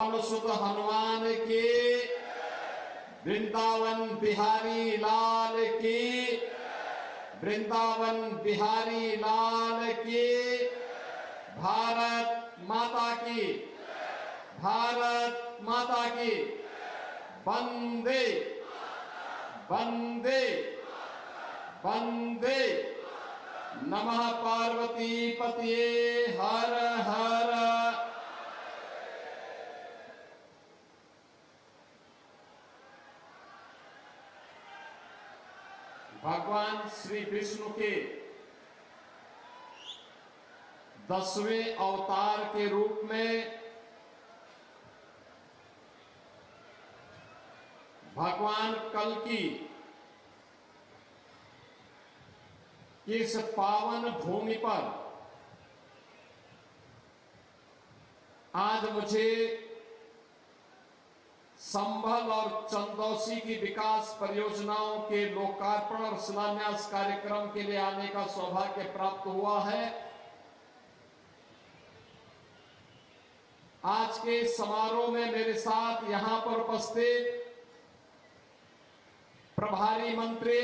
सुत हनुमान की, वृंदावन बिहारी लाल की, वृंदावन बिहारी लाल की। भारत माता की, भारत माता की। वंदे वंदे वंदे। नमः पार्वती पतये हर हर। भगवान श्री विष्णु के 10वें अवतार के रूप में भगवान कल्कि इस पावन भूमि पर आज मुझे संभल और चंदौसी की विकास परियोजनाओं के लोकार्पण और शिलान्यास कार्यक्रम के लिए आने का सौभाग्य प्राप्त हुआ है। आज के समारोह में मेरे साथ यहां पर उपस्थित प्रभारी मंत्री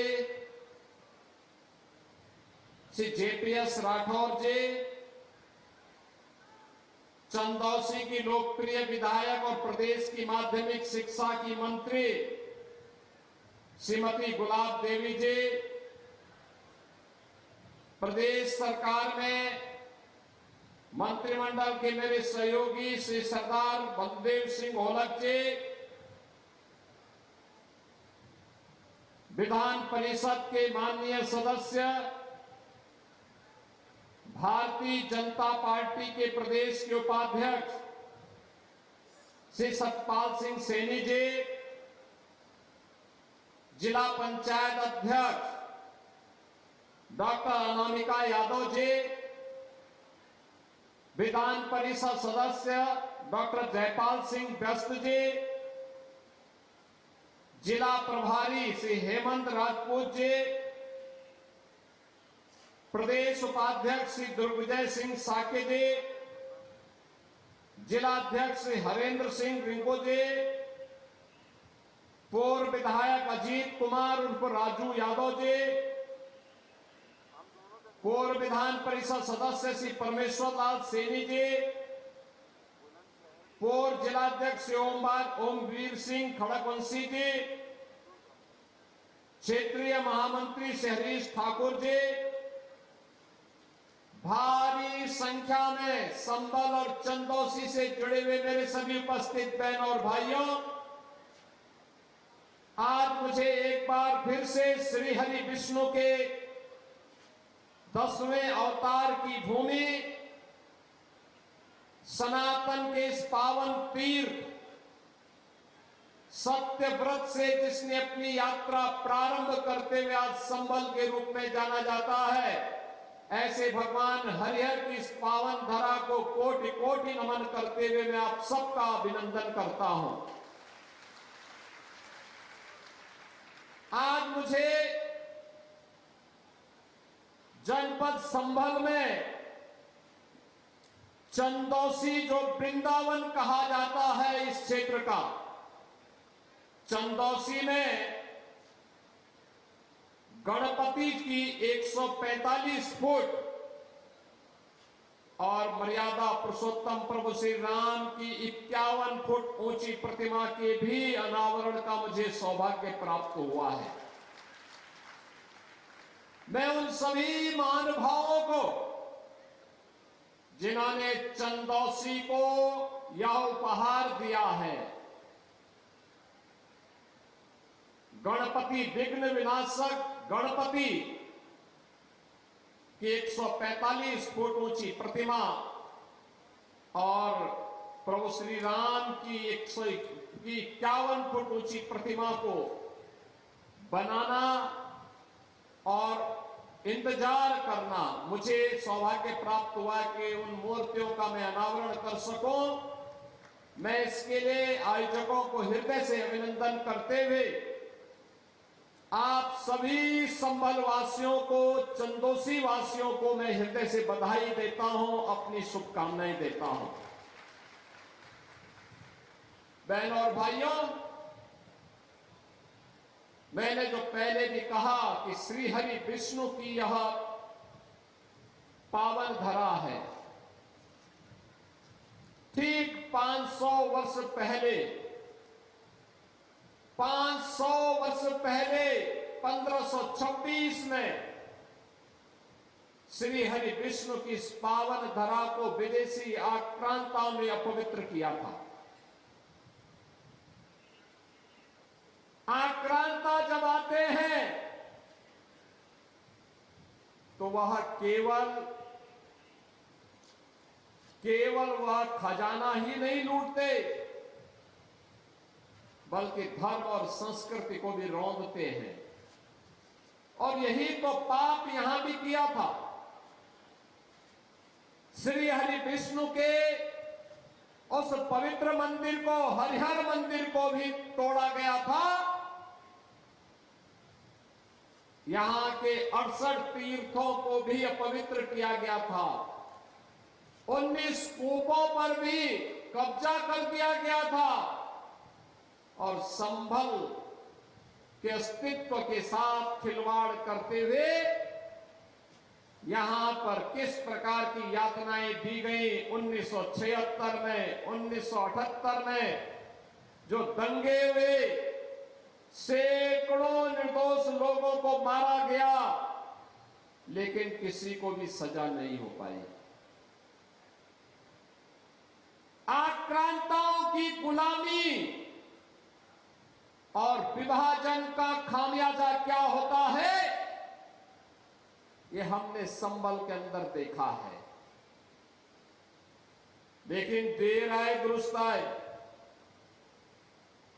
श्री जेपीएस राठौर जी, चंदौसी की लोकप्रिय विधायक और प्रदेश की माध्यमिक शिक्षा की मंत्री श्रीमती गुलाब देवी जी, प्रदेश सरकार में मंत्रिमंडल के मेरे सहयोगी श्री सरदार बलदेव सिंह ओलख जी, विधान परिषद के माननीय सदस्य, भारतीय जनता पार्टी के प्रदेश के उपाध्यक्ष श्री सतपाल सिंह सैनी जी, जिला पंचायत अध्यक्ष डॉक्टर अनामिका यादव जी, विधान परिषद सदस्य डॉक्टर जयपाल सिंह व्यस्त जी, जिला प्रभारी श्री हेमंत राजपूत जी, प्रदेश उपाध्यक्ष श्री दुर्विजय सिंह साके जी, जिलाध्यक्ष श्री हरेंद्र सिंह रिंको जी, पूर्व विधायक अजीत कुमार उर्फ राजू यादव जी, पूर्व विधान परिषद सदस्य श्री परमेश्वर लाल सैनी जी, पूर्व जिलाध्यक्ष श्री ओमवीर सिंह खड़कवंशी जी, क्षेत्रीय महामंत्री श्री हरीश ठाकुर जी, भारी संख्या में संभल और चंदौसी से जुड़े हुए मेरे सभी उपस्थित बहनों और भाइयों, आज मुझे एक बार फिर से श्री हरि विष्णु के 10वें अवतार की भूमि, सनातन के इस पावन तीर्थ सत्यव्रत से जिसने अपनी यात्रा प्रारंभ करते हुए आज संभल के रूप में जाना जाता है, ऐसे भगवान हरिहर की इस पावन धरा को कोटि कोटि नमन करते हुए मैं आप सबका अभिनंदन करता हूं। आज मुझे जनपद संभल में चंदौसी, जो वृंदावन कहा जाता है इस क्षेत्र का, चंदौसी में गणपति की 145 फुट और मर्यादा पुरुषोत्तम प्रभु श्री राम की 51 फुट ऊंची प्रतिमा के भी अनावरण का मुझे सौभाग्य प्राप्त हुआ है। मैं उन सभी महानुभावों को जिन्होंने चंदौसी को यह उपहार दिया है, गणपति विघ्न विनाशक गणपति की 145 फुट ऊंची प्रतिमा और प्रभु श्री राम की 151 फुट ऊंची प्रतिमा को बनाना और इंतजार करना, मुझे सौभाग्य प्राप्त हुआ कि उन मूर्तियों का मैं अनावरण कर सकूं। मैं इसके लिए आयोजकों को हृदय से अभिनंदन करते हुए आप सभी संभल वासियों को, चंदौसी वासियों को मैं हृदय से बधाई देता हूं, अपनी शुभकामनाएं देता हूं। बहनों और भाइयों, मैंने जो पहले भी कहा कि श्री हरि विष्णु की यह पावन धरा है। ठीक 500 वर्ष पहले 1526 में श्री हरि विष्णु की इस पावन धरा को विदेशी आक्रांताओं ने अपवित्र किया था। आक्रांता जब आते हैं तो वह केवल वह खजाना ही नहीं लूटते, बल्कि धर्म और संस्कृति को भी रौंदते हैं। और यही तो पाप यहां भी किया था। श्री हरि विष्णु के उस पवित्र मंदिर को, हरिहर मंदिर को भी तोड़ा गया था। यहां के 68 तीर्थों को भी अपवित्र किया गया था। 19 कूपों पर भी कब्जा कर दिया गया था और संभल के अस्तित्व के साथ खिलवाड़ करते हुए यहां पर किस प्रकार की यातनाएं दी गई। 1976 में, 1978 में जो दंगे हुए, सैकड़ों निर्दोष लोगों को मारा गया, लेकिन किसी को भी सजा नहीं हो पाई। आक्रांताओं की गुलामी और विभाजन का खामियाजा क्या होता है, ये हमने संभल के अंदर देखा है। लेकिन देर आए दुरुस्त आए।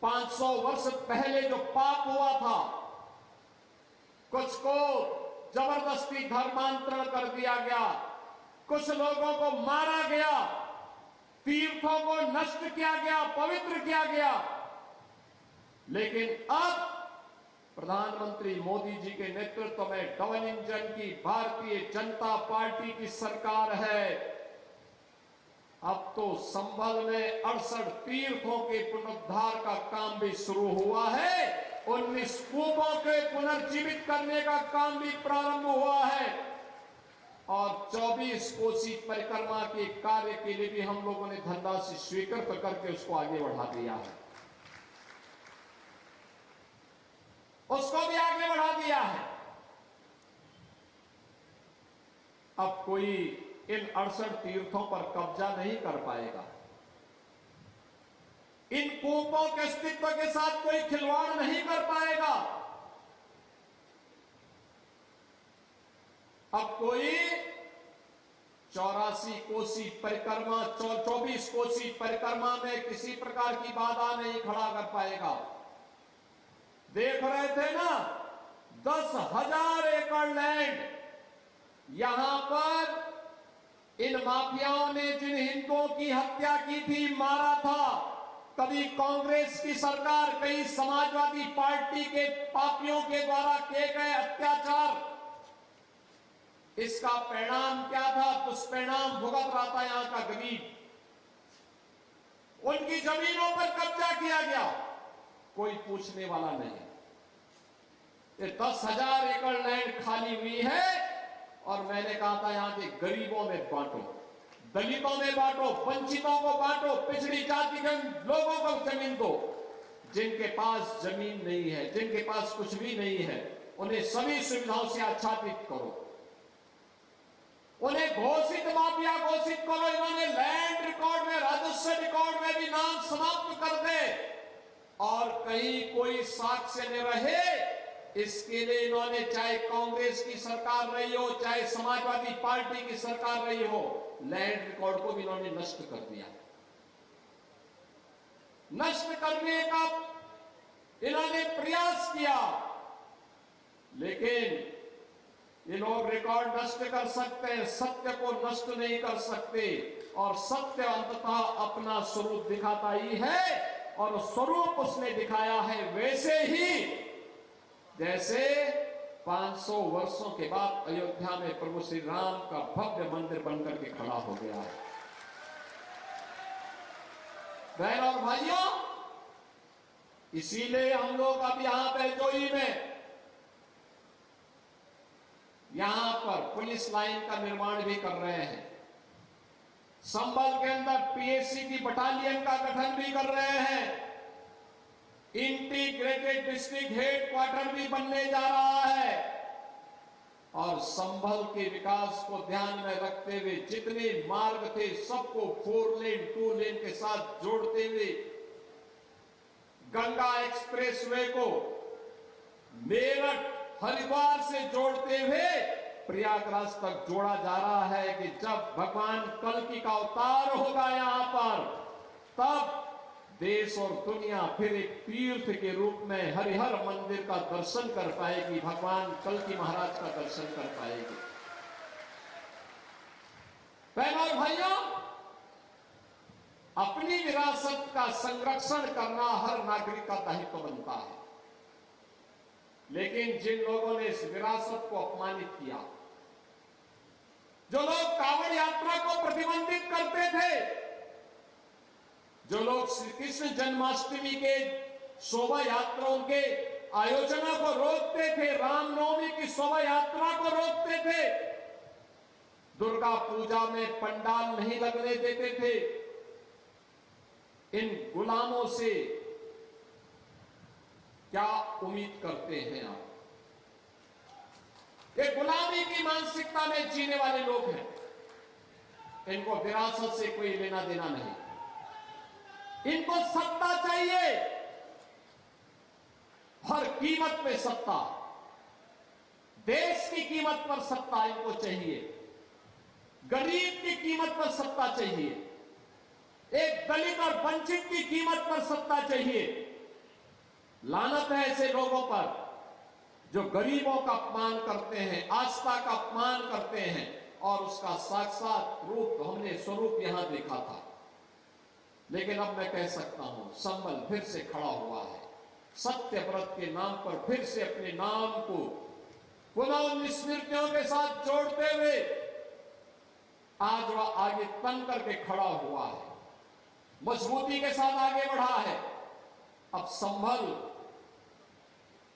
500 वर्ष पहले जो पाप हुआ था, कुछ को जबरदस्ती धर्मांतरण कर दिया गया, कुछ लोगों को मारा गया, तीर्थों को नष्ट किया गया, पवित्र किया गया। लेकिन अब प्रधानमंत्री मोदी जी के नेतृत्व में डबल इंजन की भारतीय जनता पार्टी की सरकार है। अब तो संभल में 68 तीर्थों के पुनरुद्धार का काम भी शुरू हुआ है। 19 कूपों के पुनर्जीवित करने का काम भी प्रारंभ हुआ है और 24 कोसी परिक्रमा के कार्य के लिए भी हम लोगों ने धनराशि स्वीकृत करके उसको आगे बढ़ा दिया है, उसको भी आगे बढ़ा दिया है। अब कोई इन 68 तीर्थों पर कब्जा नहीं कर पाएगा। इन कूपों के अस्तित्व के साथ कोई खिलवाड़ नहीं कर पाएगा। अब कोई 84 कोसी परिक्रमा, 24 कोसी परिक्रमा में किसी प्रकार की बाधा नहीं खड़ा कर पाएगा। देख रहे थे ना, 10,000 एकड़ लैंड यहां पर इन माफियाओं ने जिन हिंदुओं की हत्या की थी, मारा था, कभी कांग्रेस की सरकार, कई समाजवादी पार्टी के पापियों के द्वारा किए गए अत्याचार, इसका परिणाम क्या था? दुष्परिणाम भुगत रहा था यहां का गरीब। उनकी जमीनों पर कब्जा किया गया, कोई पूछने वाला नहीं। ये 10,000 एकड़ लैंड खाली हुई है और मैंने कहा था यहां के गरीबों में बांटो, दलितों में बांटो, वंचितों को बांटो, पिछड़ी जाति के लोगों को जमीन दो। जिनके पास जमीन नहीं है, जिनके पास कुछ भी नहीं है, उन्हें सभी सुविधाओं से आच्छादित करो, उन्हें घोषित माफिया घोषित करो। इन्होंने लैंड रिकॉर्ड में, राजस्व रिकॉर्ड में भी नाम समाप्त कर दे और कहीं कोई साक्ष्य न रहे, इसके लिए इन्होंने चाहे कांग्रेस की सरकार रही हो, चाहे समाजवादी पार्टी की सरकार रही हो, लैंड रिकॉर्ड को भी इन्होंने नष्ट कर दिया। नष्ट करने का इन्होंने प्रयास किया, लेकिन ये लोग रिकॉर्ड नष्ट कर सकते हैं, सत्य को नष्ट नहीं कर सकते। और सत्य अंततः अपना स्वरूप दिखाता ही है और स्वरूप उसने दिखाया है वैसे ही जैसे 500 वर्षों के बाद अयोध्या में प्रभु श्री राम का भव्य मंदिर बनकर के खड़ा हो गया है। बहनों और भाइयों, इसीलिए हम लोग अब यहां पे जोई में यहां पर पुलिस लाइन का निर्माण भी कर रहे हैं। संभल के अंदर पीएससी की बटालियन का गठन भी कर रहे हैं। इंटीग्रेटेड डिस्ट्रिक्ट हेडक्वार्टर भी बनने जा रहा है और संभल के विकास को ध्यान में रखते हुए जितने मार्ग थे सबको 4 लेन 2 लेन के साथ जोड़ते हुए गंगा एक्सप्रेसवे को मेरठ हरिद्वार से जोड़ते हुए प्रयागराज तक जोड़ा जा रहा है कि जब भगवान कल्कि का अवतार होगा यहां पर, तब देश और दुनिया फिर एक तीर्थ के रूप में हरिहर मंदिर का दर्शन कर पाएगी, भगवान कल्कि महाराज का दर्शन कर पाएगी। बहनों और भाइयों, अपनी विरासत का संरक्षण करना हर नागरिक का दायित्व बनता है, लेकिन जिन लोगों ने इस विरासत को अपमानित किया, जो लोग कांवड़ यात्रा को प्रतिबंधित करते थे, जो लोग श्री कृष्ण जन्माष्टमी के शोभा यात्राओं के आयोजनों को रोकते थे, रामनवमी की शोभा यात्रा को रोकते थे, दुर्गा पूजा में पंडाल नहीं लगने देते थे, इन गुलामों से क्या उम्मीद करते हैं आप? ये गुलामी की मानसिकता में जीने वाले लोग हैं, इनको विरासत से कोई लेना देना नहीं। इनको सत्ता चाहिए, हर कीमत पे सत्ता, देश की कीमत पर सत्ता इनको चाहिए, गरीब की कीमत पर सत्ता चाहिए, एक दलित और वंचित की कीमत पर सत्ता चाहिए। लानत है ऐसे लोगों पर जो गरीबों का अपमान करते हैं, आस्था का अपमान करते हैं, और उसका साक्षात रूप हमने स्वरूप यहां देखा था। लेकिन अब मैं कह सकता हूं, संभल फिर से खड़ा हुआ है, सत्यव्रत के नाम पर फिर से अपने नाम को पुनः उन स्मृतियों के साथ जोड़ते हुए आज वह आगे तन करके खड़ा हुआ है, मजबूती के साथ आगे बढ़ा है। अब संभल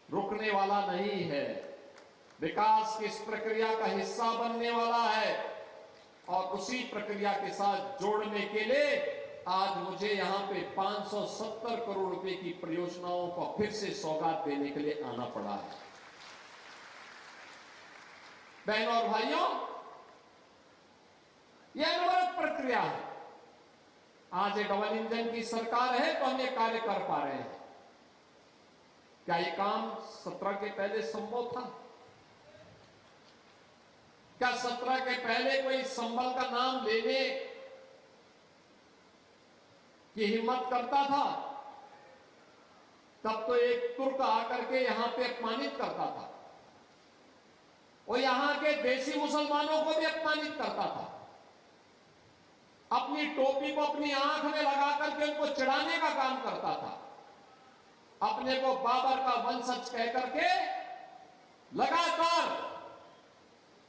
रुकने वाला नहीं है, विकास की इस प्रक्रिया का हिस्सा बनने वाला है, और उसी प्रक्रिया के साथ जोड़ने के लिए आज मुझे यहां पे 570 करोड़ रुपए की परियोजनाओं को फिर से सौगात देने के लिए आना पड़ा है। बहनों और भाइयों, यह अनवरत प्रक्रिया है। आज ये डबल इंजन की सरकार है तो हम ये कार्य कर पा रहे हैं। क्या ये काम 17 के पहले संभव था? क्या 17 के पहले कोई संभल का नाम लेने की हिम्मत करता था? तब तो एक तुर्क आकर के यहां पे अपमानित करता था, और यहां के देसी मुसलमानों को भी अपमानित करता था, अपनी टोपी को अपनी आंख में लगा करके उनको चिढ़ाने का काम करता था, अपने को बाबर का वंशज कह करके लगातार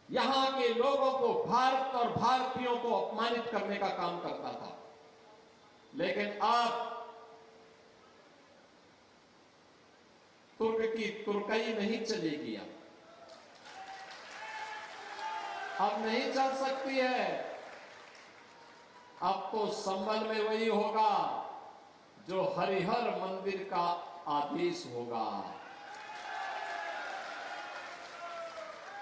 यहां के लोगों को, भारत और भारतीयों को अपमानित करने का काम करता था। लेकिन अब तुर्क की तुर्कई नहीं चलेगी, अब नहीं चल सकती है। अब तो संभल में वही होगा जो हरिहर मंदिर का आदेश होगा।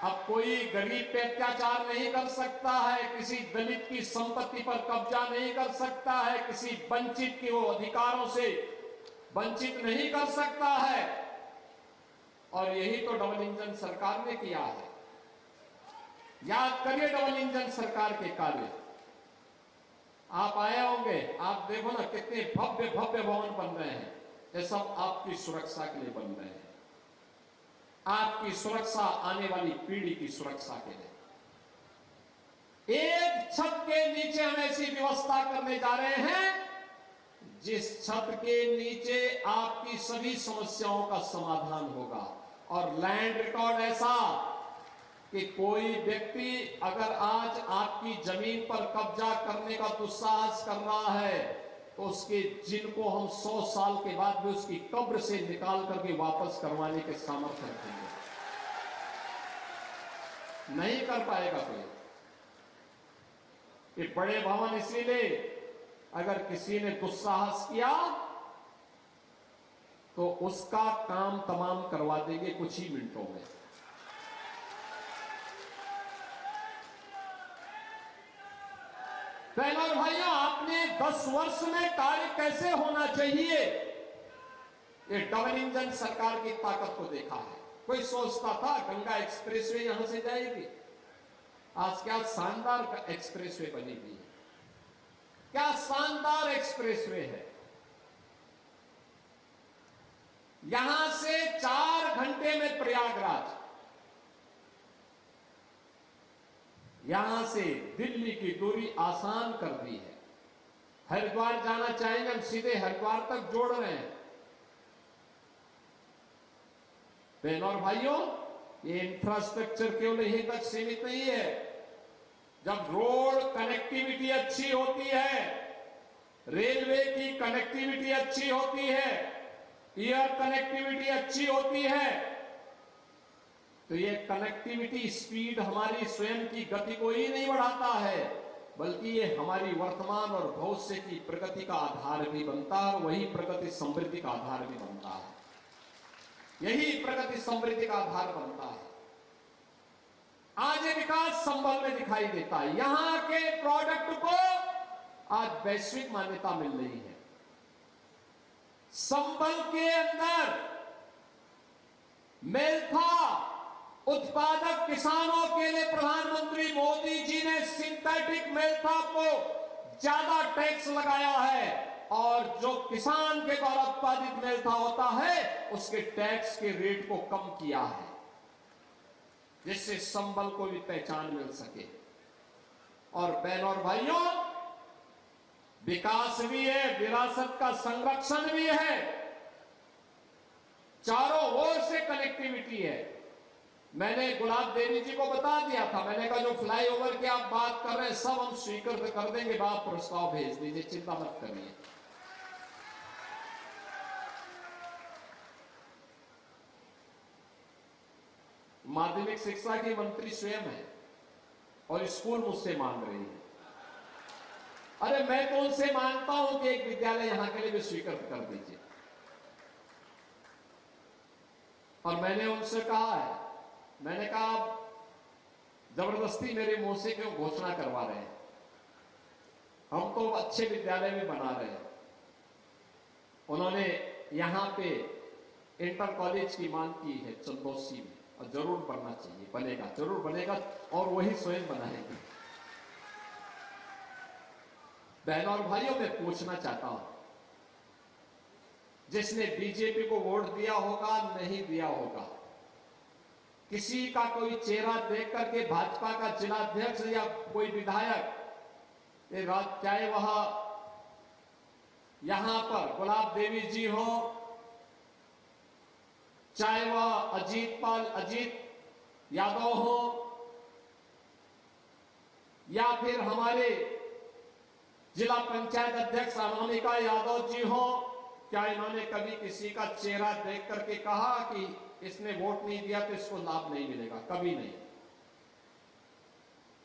अब कोई गरीब पे अत्याचार नहीं कर सकता है, किसी दलित की संपत्ति पर कब्जा नहीं कर सकता है, किसी वंचित के वो अधिकारों से वंचित नहीं कर सकता है। और यही तो डबल इंजन सरकार ने किया है। याद करिए डबल इंजन सरकार के कार्य। आप आए होंगे, आप देखो ना कितने भव्य भव्य भवन बन रहे हैं। ये सब आपकी सुरक्षा के लिए बन रहे हैं, आपकी सुरक्षा, आने वाली पीढ़ी की सुरक्षा के लिए। एक छत के नीचे हम ऐसी व्यवस्था करने जा रहे हैं जिस छत के नीचे आपकी सभी समस्याओं का समाधान होगा। और लैंड रिकॉर्ड ऐसा कि कोई व्यक्ति अगर आज आपकी जमीन पर कब्जा करने का दुस्साहस कर रहा है तो उसके जिनको हम 100 साल के बाद भी उसकी कब्र से निकाल करके वापस करवाने के सामर्थ्य रखेंगे। नहीं कर पाएगा कोई। ये बड़े भवन इसीलिए अगर किसी ने दुस्साहस किया तो उसका काम तमाम करवा देंगे कुछ ही मिनटों में। बहनों और भाइयों, आपने 10 वर्ष में कार्य कैसे होना चाहिए, ये डबल इंजन सरकार की ताकत को देखा है। कोई सोचता था गंगा एक्सप्रेसवे यहां से जाएगी, आज क्या शानदार एक्सप्रेसवे बनी हुई है, क्या शानदार एक्सप्रेसवे है। यहां से 4 घंटे में प्रयागराज, यहां से दिल्ली की दूरी आसान कर दी है। हरिद्वार जाना चाहेंगे हम सीधे हरिद्वार तक जोड़ रहे हैं। बहनों और भाइयों, ये इंफ्रास्ट्रक्चर केवल यहीं तक सीमित नहीं है। जब रोड कनेक्टिविटी अच्छी होती है, रेलवे की कनेक्टिविटी अच्छी होती है, एयर कनेक्टिविटी अच्छी होती है, तो ये कनेक्टिविटी स्पीड हमारी स्वयं की गति को ही नहीं बढ़ाता है, बल्कि ये हमारी वर्तमान और भविष्य की प्रगति का आधार भी बनता है और वही प्रगति समृद्धि का आधार भी बनता है। यही प्रगति समृद्धि का आधार बनता है। आज ये विकास संभल में दिखाई देता है। यहां के प्रोडक्ट को आज वैश्विक मान्यता मिल रही है। संभल के अंदर मेल्था उत्पादक किसानों के लिए प्रधानमंत्री मोदी जी ने सिंथेटिक मेल्था को ज्यादा टैक्स लगाया है और जो किसान के द्वारा उत्पादित मेल्था होता है उसके टैक्स के रेट को कम किया है, जिससे संबल को भी पहचान मिल सके। और बहनों और भाइयों, विकास भी है, विरासत का संरक्षण भी है, चारों ओर से कनेक्टिविटी है। मैंने गुलाब देवी जी को बता दिया था, मैंने कहा जो फ्लाईओवर की आप बात कर रहे हैं सब हम स्वीकृत कर देंगे, आप प्रस्ताव भेज दीजिए, चिंता मत करिए। माध्यमिक शिक्षा की मंत्री स्वयं है और स्कूल मुझसे मांग रही है। अरे मैं तो उनसे मांगता हूं कि एक विद्यालय यहां के लिए भी स्वीकृत कर दीजिए। और मैंने उनसे कहा है, मैंने कहा जबरदस्ती मेरे मुंह से क्यों घोषणा करवा रहे हैं, हम तो अच्छे विद्यालय भी बना रहे हैं। उन्होंने यहां पे इंटर कॉलेज की मांग की है चंदौसी में, और जरूर बनना चाहिए, बनेगा, जरूर बनेगा, और वही स्वयं बनाएंगे। बहनों और भाइयों, मैं पूछना चाहता हूं, जिसने बीजेपी को वोट दिया होगा, नहीं दिया होगा, किसी का कोई चेहरा देख करके भाजपा का जिलाध्यक्ष या कोई विधायक, चाहे वह यहां पर गुलाब देवी जी हो, चाहे वह अजीत यादव हो, या फिर हमारे जिला पंचायत अध्यक्ष अनामिका यादव जी हो, क्या इन्होंने कभी किसी का चेहरा देख करके कहा कि इसने वोट नहीं दिया तो इसको लाभ नहीं मिलेगा? कभी नहीं।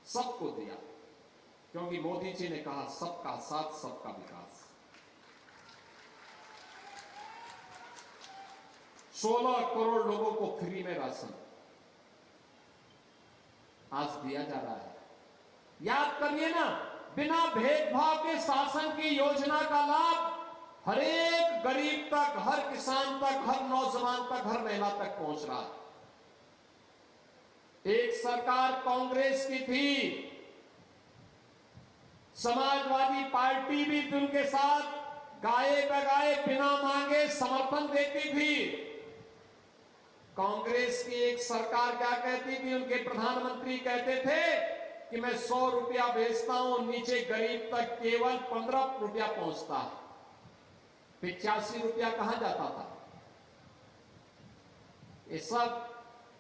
सबको दिया, क्योंकि मोदी जी ने कहा सबका साथ सबका विकास। 16 करोड़ लोगों को फ्री में राशन आज दिया जा रहा है। याद करिए ना, बिना भेदभाव के शासन की योजना का लाभ हर एक गरीब तक, हर किसान तक, हर नौजवान तक, हर महिला तक पहुंच रहा है। एक सरकार कांग्रेस की थी, समाजवादी पार्टी भी उनके साथ गाए बगाए बिना मांगे समर्थन देती थी। कांग्रेस की एक सरकार क्या कहती थी, उनके प्रधानमंत्री कहते थे कि मैं 100 रुपया भेजता हूं, नीचे गरीब तक केवल 15 रुपया पहुंचता है, 85 रुपया कहां जाता था? ये सब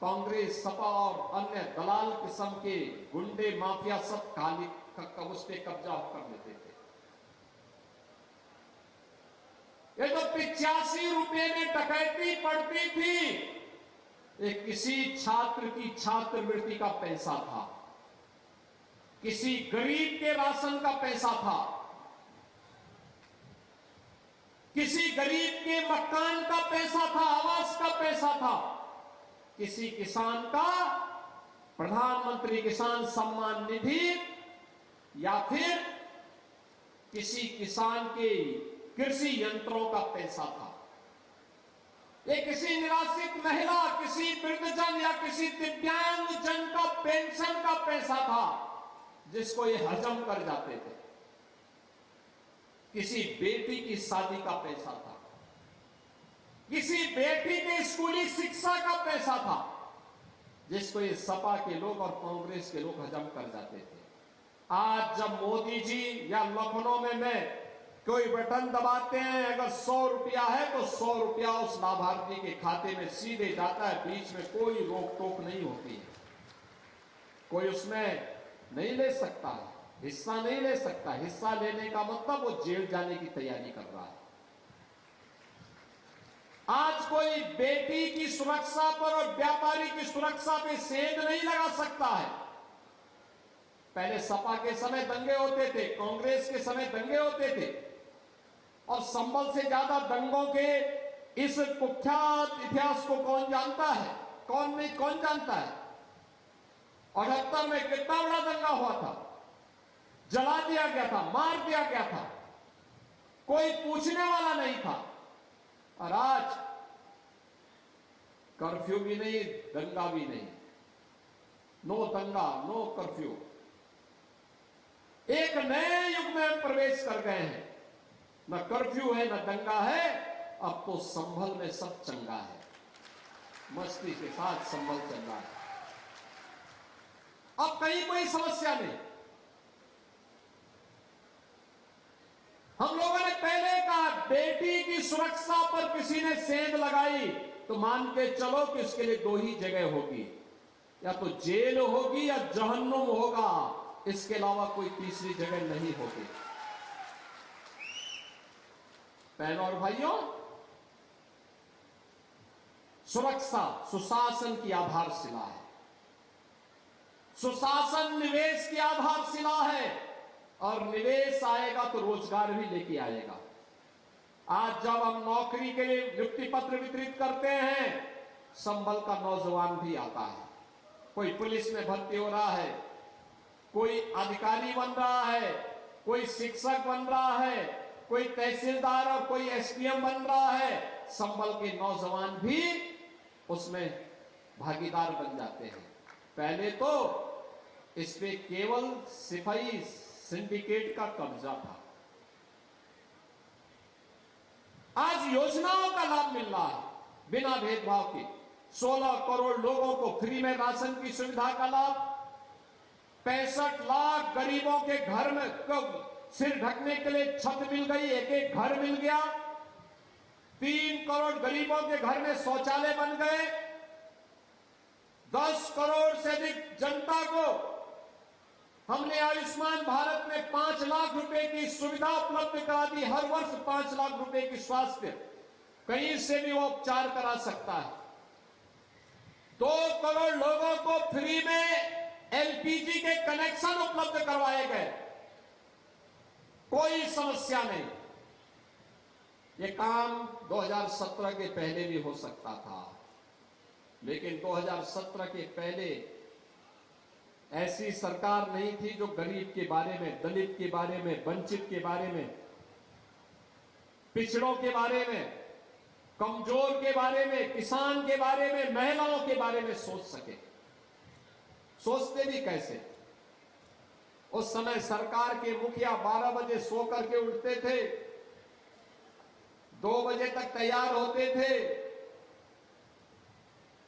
कांग्रेस, सपा और अन्य दलाल किस्म के गुंडे माफिया सब काली उस पे कब्जा कर लेते थे। ये तो 85 रुपए में डकैती पड़ती थी, ये किसी छात्र की छात्रवृत्ति का पैसा था, किसी गरीब के राशन का पैसा था, किसी गरीब के मकान का पैसा था, आवास का पैसा था, किसी किसान का प्रधानमंत्री किसान सम्मान निधि, या फिर किसी किसान के कृषि यंत्रों का पैसा था। ये किसी निराश्रित महिला, किसी वृद्धजन या किसी दिव्यांग जन का पेंशन का पैसा था, जिसको ये हजम कर जाते थे। किसी बेटी की शादी का पैसा था, किसी बेटी के स्कूली शिक्षा का पैसा था, जिसको ये सपा के लोग और कांग्रेस के लोग हजम कर जाते थे। आज जब मोदी जी या लखनऊ में कोई बटन दबाते हैं, अगर 100 रुपया है तो 100 रुपया उस लाभार्थी के खाते में सीधे जाता है, बीच में कोई रोक टोक नहीं होती है, कोई उसमें नहीं ले सकता है, हिस्सा नहीं ले सकता। हिस्सा लेने का मतलब वो जेल जाने की तैयारी कर रहा है। आज कोई बेटी की सुरक्षा पर और व्यापारी की सुरक्षा पे सेंध नहीं लगा सकता है। पहले सपा के समय दंगे होते थे, कांग्रेस के समय दंगे होते थे, और संभल से ज्यादा दंगों के इस कुख्यात इतिहास को कौन जानता है? कौन नहीं, कौन जानता है? 78 में कितना बड़ा दंगा हुआ था, जला दिया गया था, मार दिया गया था, कोई पूछने वाला नहीं था। और आज कर्फ्यू भी नहीं, दंगा भी नहीं, नो दंगा नो कर्फ्यू। एक नए युग में हम प्रवेश कर गए हैं, न कर्फ्यू है न दंगा है, अब तो संभल में सब चंगा है, मस्ती के साथ संभल चल रहा है, अब कहीं कोई समस्या नहीं। हम लोगों ने पहले कहा बेटी की सुरक्षा पर किसी ने सेंध लगाई तो मान के चलो कि उसके लिए 2 ही जगह होगी, या तो जेल होगी या जहन्नुम होगा, इसके अलावा कोई तीसरी जगह नहीं होगी। बहनों और भाइयों, सुरक्षा सुशासन की आधारशिला है, सुशासन निवेश की आधारशिला है, और निवेश आएगा तो रोजगार भी लेके आएगा। आज जब हम नौकरी के लिए नियुक्ति पत्र वितरित करते हैं, संभल का नौजवान भी आता है, कोई पुलिस में भर्ती हो रहा है, कोई अधिकारी बन रहा है, कोई शिक्षक बन रहा है, कोई तहसीलदार और कोई एसडीएम बन रहा है, संभल के नौजवान भी उसमें भागीदार बन जाते हैं। पहले तो इस पे केवल सिपाही सिंडिकेट का कब्जा था, आज योजनाओं का लाभ मिल रहा है बिना भेदभाव के। 16 करोड़ लोगों को फ्री में राशन की सुविधा का लाभ, 65 लाख गरीबों के घर में सिर ढकने के लिए छत मिल गई, एक घर मिल गया, 3 करोड़ गरीबों के घर में शौचालय बन गए, 10 करोड़ से अधिक जनता को हमने आयुष्मान भारत में 5 लाख रुपए की सुविधा उपलब्ध करा दी। हर वर्ष 5 लाख रुपए की स्वास्थ्य कहीं से भी वो उपचार करा सकता है। 2 करोड़ लोगों को फ्री में एलपीजी के कनेक्शन उपलब्ध करवाए गए, कोई समस्या नहीं। ये काम 2017 के पहले भी हो सकता था, लेकिन 2017 के पहले ऐसी सरकार नहीं थी जो गरीब के बारे में, दलित के बारे में, वंचित के बारे में, पिछड़ों के बारे में, कमजोर के बारे में, किसान के बारे में, महिलाओं के बारे में सोच सके। सोचते भी कैसे? उस समय सरकार के मुखिया 12 बजे सो करके उठते थे, 2 बजे तक तैयार होते थे,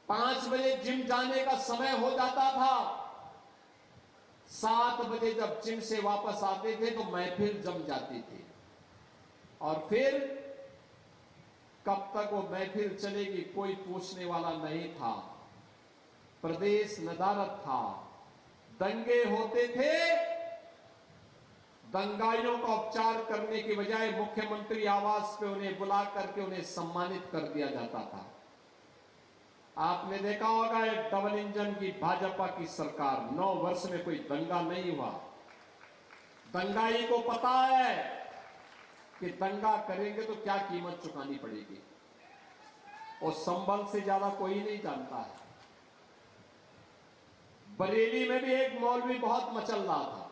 5 बजे जिम जाने का समय हो जाता था, 7 बजे जब जिम से वापस आते थे तो महफिल जम जाती थी, और फिर कब तक वो महफिल चलेगी कोई पूछने वाला नहीं था। प्रदेश नदारद था, दंगे होते थे, दंगाइयों का उपचार करने की बजाय मुख्यमंत्री आवास पे उन्हें बुला करके उन्हें सम्मानित कर दिया जाता था। आपने देखा होगा एक डबल इंजन की भाजपा की सरकार 9 वर्ष में कोई दंगा नहीं हुआ। दंगाई को पता है कि दंगा करेंगे तो क्या कीमत चुकानी पड़ेगी, और संभल से ज्यादा कोई नहीं जानता है। बरेली में भी एक मौलवी बहुत मचल रहा था,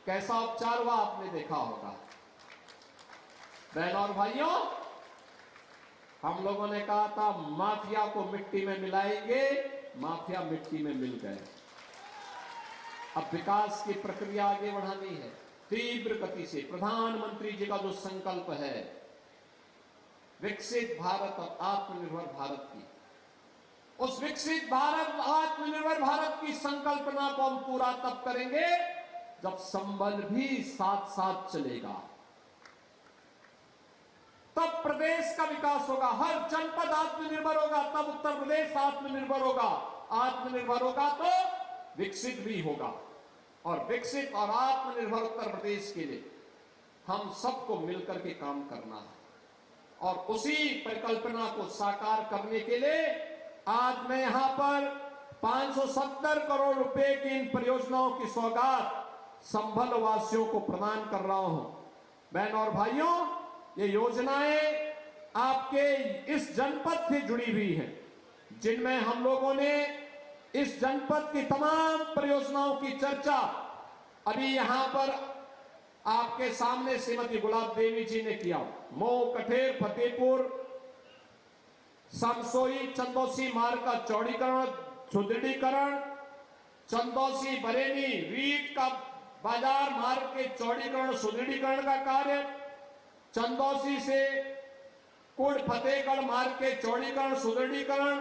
कैसा उपचार हुआ आपने देखा होगा। बहनों और भाइयों, हम लोगों ने कहा था माफिया को मिट्टी में मिलाएंगे, माफिया मिट्टी में मिल गए। अब विकास की प्रक्रिया आगे बढ़ानी है तीव्र गति से। प्रधानमंत्री जी का जो संकल्प है विकसित भारत और आत्मनिर्भर भारत की, उस विकसित भारत आत्मनिर्भर भारत की संकल्पना को हम पूरा तब करेंगे जब संबल भी साथ साथ चलेगा, तब प्रदेश का विकास होगा। हर जनपद आत्मनिर्भर होगा तब उत्तर प्रदेश आत्मनिर्भर होगा। आत्मनिर्भर होगा तो विकसित भी होगा, और विकसित और आत्मनिर्भर उत्तर प्रदेश के लिए हम सबको मिलकर के काम करना है। और उसी परिकल्पना को साकार करने के लिए आज मैं यहां पर 570 करोड़ रुपए की इन परियोजनाओं की सौगात संभल वासियों को प्रदान कर रहा हूं। बहनों और भाइयों, ये योजनाएं आपके इस जनपद से जुड़ी हुई हैं, जिनमें हम लोगों ने इस जनपद की तमाम परियोजनाओं की चर्चा अभी यहां पर आपके सामने श्रीमती गुलाब देवी जी ने किया। मऊ, कठेर, फतेहपुर, समसोई, चंदौसी मार्ग का चौड़ीकरण, सुदृढ़ीकरण, चंदौसी बरेली रीट का बाजार मार्ग के चौड़ीकरण सुदृढ़ीकरण का कार्य, चंदौसी से कुड़ फतेहगढ़ मार्ग के चौड़ीकरण सुदृढ़ीकरण,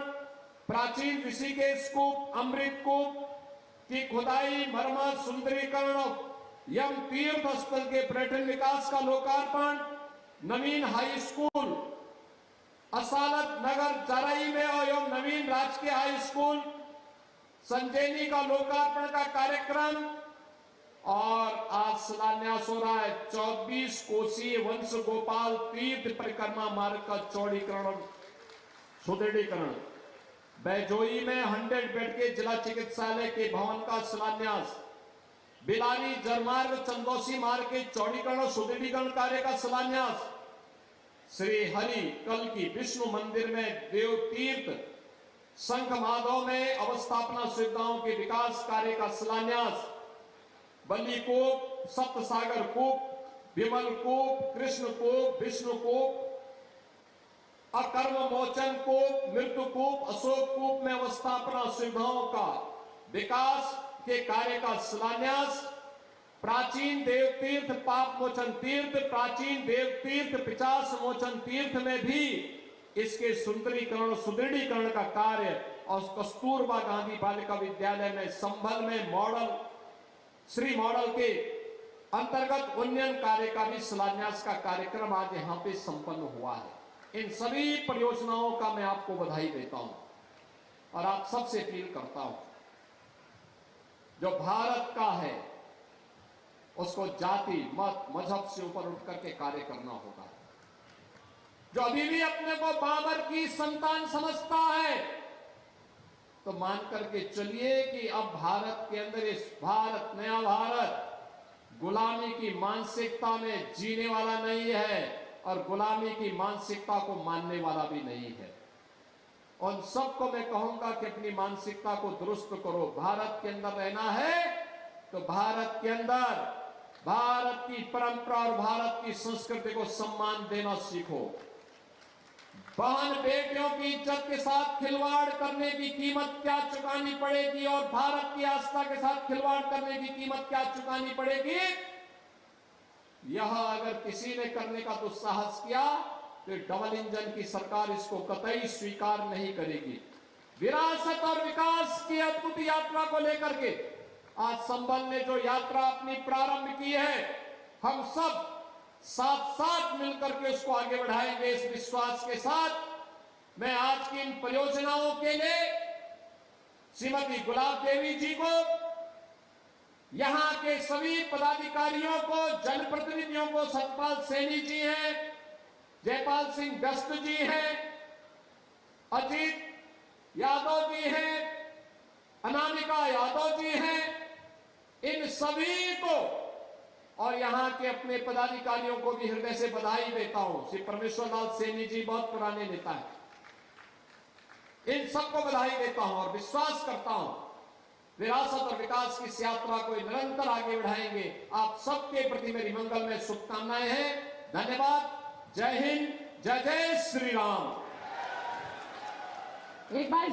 प्राचीन ऋषिकेश कूप, अमृत कूप की खुदाई, मरम्मत, सुंदरीकरण, यम तीर्थ स्थल के पर्यटन विकास का लोकार्पण, नवीन हाई स्कूल असालत नगर चराई में एवं नवीन राजकीय हाई स्कूल संजैनी का लोकार्पण का कार्यक्रम, और आज शिलान्यास हो रहा है 24 कोसीय वंश गोपाल तीर्थ परिक्रमा मार्ग का चौड़ीकरण सुदृढ़ीकरण, बैजोई में 100 बेड के जिला चिकित्सालय के भवन का शिलान्यास, बिलारी जरमार्ग चंदौसी मार्ग के चौड़ीकरण और सुदृढ़ीकरण कार्य का शिलान्यास, श्री हरि कल की विष्णु मंदिर में देव तीर्थ संख माधव में अवस्थापना सुविधाओं के विकास कार्य का शिलान्यास, बल्ली कूप, सप्त सागर कूप, विमल कूप, कृष्ण कूप, विष्णु कूप, अकर्म मोचन कूप, मृत्यु कूप, अशोक कूप में अवस्थापना सुविधाओं का विकास के कार्य का शिलान्यास, प्राचीन देव तीर्थ पाप मोचन तीर्थ, प्राचीन देव तीर्थ पिचास मोचन तीर्थ में भी इसके सुंदरीकरण सुदृढ़ीकरण का कार्य, और कस्तूरबा गांधी बालिका विद्यालय में संभल में मॉडल श्री मॉडल के अंतर्गत उन्नयन कार्य का भी शिलान्यास का कार्यक्रम आज यहां पे संपन्न हुआ है। इन सभी परियोजनाओं का मैं आपको बधाई देता हूं और आप सबसे अपील करता हूं, जो भारत का है उसको जाति मत मजहब से ऊपर उठ करके कार्य करना होगा। जो अभी भी अपने को बाबर की संतान समझता है तो मान करके चलिए कि अब भारत के अंदर इस भारत नया भारत गुलामी की मानसिकता में जीने वाला नहीं है और गुलामी की मानसिकता को मानने वाला भी नहीं है। उन सबको मैं कहूंगा कि अपनी मानसिकता को दुरुस्त करो। भारत के अंदर रहना है तो भारत के अंदर भारत की परंपरा और भारत की संस्कृति को सम्मान देना सीखो। बहन बेटियों की इज्जत के साथ खिलवाड़ करने की कीमत क्या चुकानी पड़ेगी और भारत की आस्था के साथ खिलवाड़ करने की कीमत क्या चुकानी पड़ेगी, यह अगर किसी ने करने का दुस्साहस किया तो डबल इंजन की सरकार इसको कतई स्वीकार नहीं करेगी। विरासत और विकास की अद्भुत यात्रा को लेकर के आज संबल ने जो यात्रा अपनी प्रारंभ की है, हम सब साथ साथ मिलकर के उसको आगे बढ़ाएंगे। इस विश्वास के साथ मैं आज की इन परियोजनाओं के लिए श्रीमती गुलाब देवी जी को यहां के सभी पदाधिकारियों को, जनप्रतिनिधियों को, सतपाल सैनी जी हैं, जयपाल सिंह व्यस्त जी हैं, अजीत यादव जी हैं, अनामिका यादव जी हैं, इन सभी को और यहां के अपने पदाधिकारियों को भी हृदय से बधाई देता हूं। श्री परमेश्वर लाल सैनी जी बहुत पुराने नेता हैं, इन सबको बधाई देता हूं और विश्वास करता हूं विरासत और विकास की इस यात्रा को निरंतर आगे बढ़ाएंगे। आप सबके प्रति मेरी मंगलमय शुभकामनाएं हैं। धन्यवाद। जय हिंद, जय जय श्री राम। एक बार